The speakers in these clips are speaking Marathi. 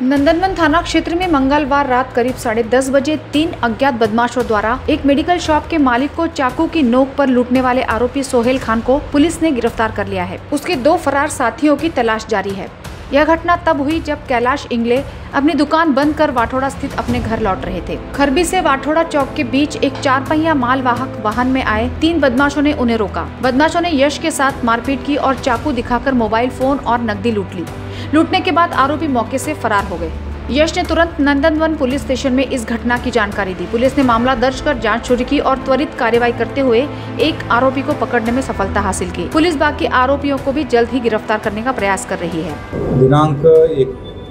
नंदनवन थाना क्षेत्र में मंगलवार रात करीब 10:30 बजे 3 अज्ञात बदमाशों द्वारा एक मेडिकल शॉप के मालिक को चाकू की नोक पर लूटने वाले आरोपी सोहेल खान को पुलिस ने गिरफ्तार कर लिया है। उसके 2 फरार साथियों की तलाश जारी है। यह घटना तब हुई जब कैलाश इंगले अपनी दुकान बंद कर वाठोड़ा स्थित अपने घर लौट रहे थे। खरबी से वाठोड़ा चौक के बीच एक 4 पहिया मालवाहक वाहन में आए 3 बदमाशों ने उन्हें रोका। बदमाशों ने यश के साथ मारपीट की और चाकू दिखाकर मोबाइल फोन और नकदी लूट ली। लूटने के बाद आरोपी मौके से फरार हो गए। यश ने तुरंत नंदनवन पुलिस स्टेशन में इस घटना की जानकारी दी। पुलिस ने मामला दर्ज कर जांच शुरू की और त्वरित कार्रवाई करते हुए एक आरोपी को पकड़ने में सफलता हासिल की। पुलिस बाकी आरोपियों को भी जल्द ही गिरफ्तार करने का प्रयास कर रही है। दिनांक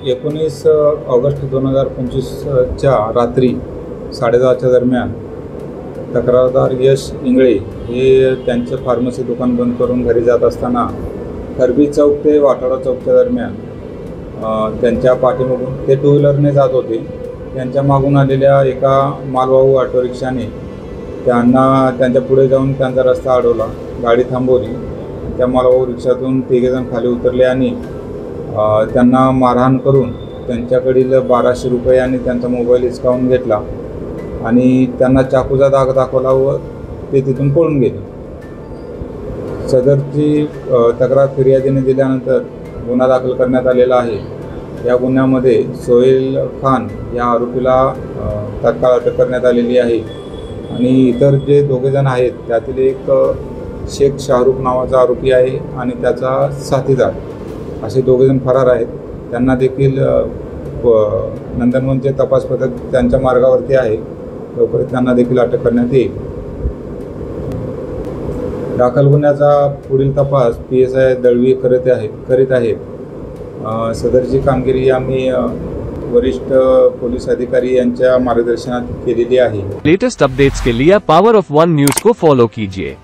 19 ऑगस्ट 2025 रात्री 10:30 दरम्यान तक्रारदार यश इंगळे हे त्यांचे फार्मसी दुकान बंद करून घरी जात असताना खरबी चौक ते वाठोडा चौकच्या दरम्यान त्यांच्या पाठीमागून ते 2 व्हीलरने जात होते। त्यांच्या मागून आलेल्या एका मालवाहू ऑटो रिक्षाने त्यांच्या पुढे जाऊन त्यांचा रस्ता अडवला, गाडी थांबवली। त्या मालवाहू रिक्षातून 3 जण खाली उतरले आणि त्यांना मारहाण करून त्यांच्याकडील 1200 रुपये आणि त्यांचा मोबाईल हिसकावून घेतला आणि त्यांना चाकूचा दाग दाखवला व ते तिथून पळून गेले। सदरची तक्रार फिर्यादीने दिल्यानंतर गुन्हा दाखल करण्यात आलेला आहे। या गुन्ह्यामध्ये सोहेल खान या आरोपीला तात्काळ अटक करण्यात आलेली आहे आणि इतर जे 2 जण आहेत त्यातील एक शेख शाहरुख नावाचा आरोपी आहे आणि त्याचा साथीदार असे 2 जण फरार आहेत। त्यांना देखील नंदनवनचे तपास पथक त्यांच्या मार्गावरती आहे, लवकरच त्यांना देखील अटक करण्यात येईल। दाखल गुन्ह्याचा पुढील तपास PSI दळवी करीत आहेत। सदरची कामगिरी आम्ही वरिष्ठ पोलीस अधिकारी यांच्या मार्गदर्शनात केलेली आहे। लेटेस्ट अपडेट्स के लिए पावर ऑफ 1 न्यूज़ को फॉलो कीजिए।